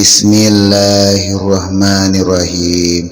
Bismillahirrahmanirrahim.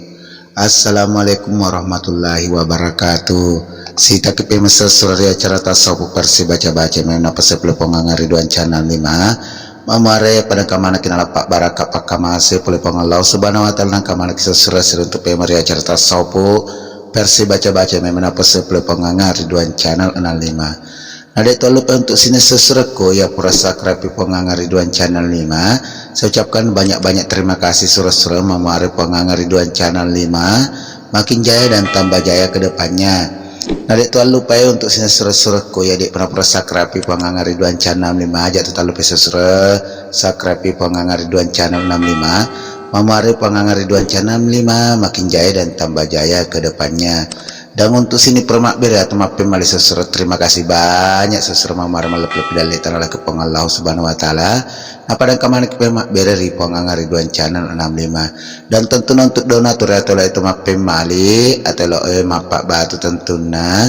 Assalamualaikum warahmatullahi wabarakatuh. Sita kepe mesel surya acara tasawuf persi baca-baca memang pasal pelepong Ridwan channel 5. Mamare pada kamana kinala pak baraka pak kamase pelepong Allah subhanahu wa ta'ala kamana kisah surah untuk pemari acara tasawuf persi baca-baca memang pasal pelepong Ridwan channel 65. Ada itu lupa untuk sini sesuratku ya purasa krapi pengangar Ridwan channel 5. Saya ucapkan banyak-banyak terima kasih surah-surah memari pengangar Ridwan channel 5 makin jaya dan tambah jaya ke depannya. Ada itu lupa ya untuk sini surah-surahku ya di pernah purasa krapi pengangar Ridwan channel 5 aja tetap lupa sesurah sakrapi pengangar Ridwan channel 65 memari pengangar Ridwan channel 5 makin jaya dan tambah jaya ke depannya. Dan untuk sini permakbir ya teman pemali sesurat terima kasih banyak sesurat mamar malep-lep dan letan oleh kepong Allah subhanahu wa ta'ala apa dan kemana pemakbir dari pengangar Ridwan channel 65 dan tentu untuk donatur atau itu mak pemali atau lo mapak batu tentuna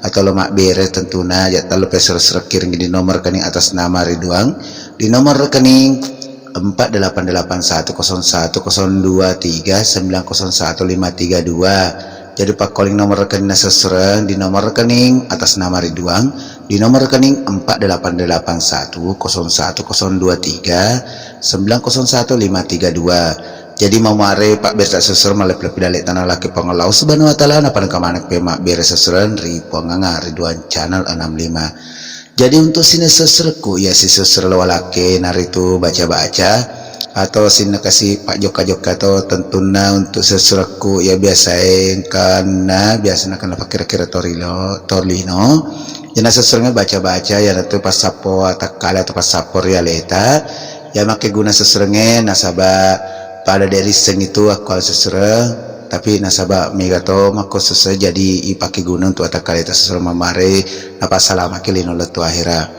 atau lo makbir tentuna ya tak lupa sesurat kirim di nomor rekening atas nama Ridwan di nomor rekening 48810239010532. Jadi pak calling nomor rekening seserang di nomor rekening atas nama Ridwan di nomor rekening 48810239010532. Jadi mau mare pak bersa seserang malep dalek tanah laki pengelau subhanahu wa ta'ala apa kemana pemak beres seserang Riponganga Ridwan channel 65. Jadi untuk sini seserku ya si seserang walake naritu baca-baca atau sini kasih pak joka-joka atau tentuna untuk sesuatu ya biasa karena biasanya kena kira-kira torlino jenis sesuatunya baca-baca ya nanti pas sapo atau kala atau pas sapor ya leta ya make guna sesuatunya nasabah pada dari seng itu aku sesuatu tapi nasabah megato mako sesuatu jadi ipakai guna untuk atau kala itu sesuatu memare apa salah make lino letu akhirnya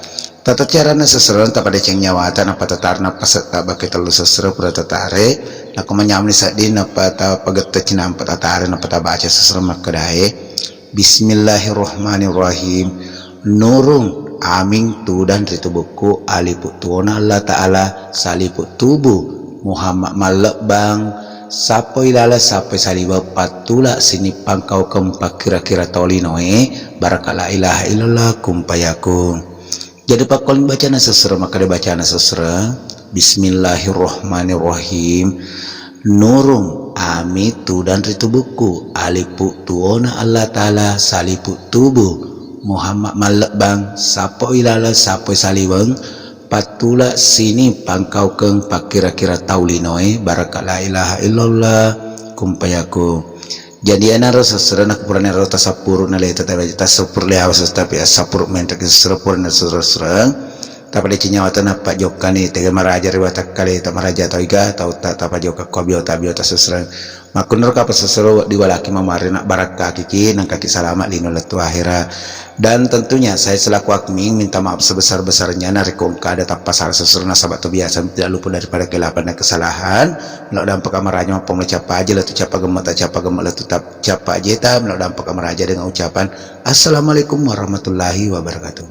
tata cara na seseron tak pada ceng nyawatan apa tatar na pasat tak bakai telu sesero pura tatare na kumanyamni sadin apa ta pagata cina apa tatare na pata baca sesero makadae. Bismillahirrahmanirrahim. Nurung aming tu dan ritu buku aliput tuona Allah ta'ala saliput tubuh Muhammad malebang sapo ilala sapo saliba patula sini pangkau kempak kira-kira tolinoe barakala ilaha illallah kumpayakum. Jadi pak kolin bacaan sesera maka dia bacaan sesera. Bismillahirrahmanirrahim. Nurung amitu dan ritu buku alipu tuona Allah ta'ala salipu tubuh Muhammad malebang sapo ilala sapo saliwang patula sini pangkau keng pakira-kira taulinoe barakala ilaha illallah kumpayaku. Jadi ana rasa serana kupurana rota sapuru na leta tasapur le hawas tapi sapur mentak serapur na serang tapi de cinyawatan apa jokani tega maraja riwata kali ta maraja toiga tau ta pa joka kobiota biota seserang makunur ka pasesero diwalaki mamare nak baraka kiki nang kaki salamat lino letu akhira. Dan tentunya saya selaku admin minta maaf sebesar-besarnya narikong kada tak pasal seserna sahabat tu biasa tidak lupa daripada kelapan dan kesalahan melok dampak kamaranya apa melecapa aja letu capa gemak tak capa gemak letu tak capa aja melok dampak kamaraja dengan ucapan Assalamualaikum warahmatullahi wabarakatuh.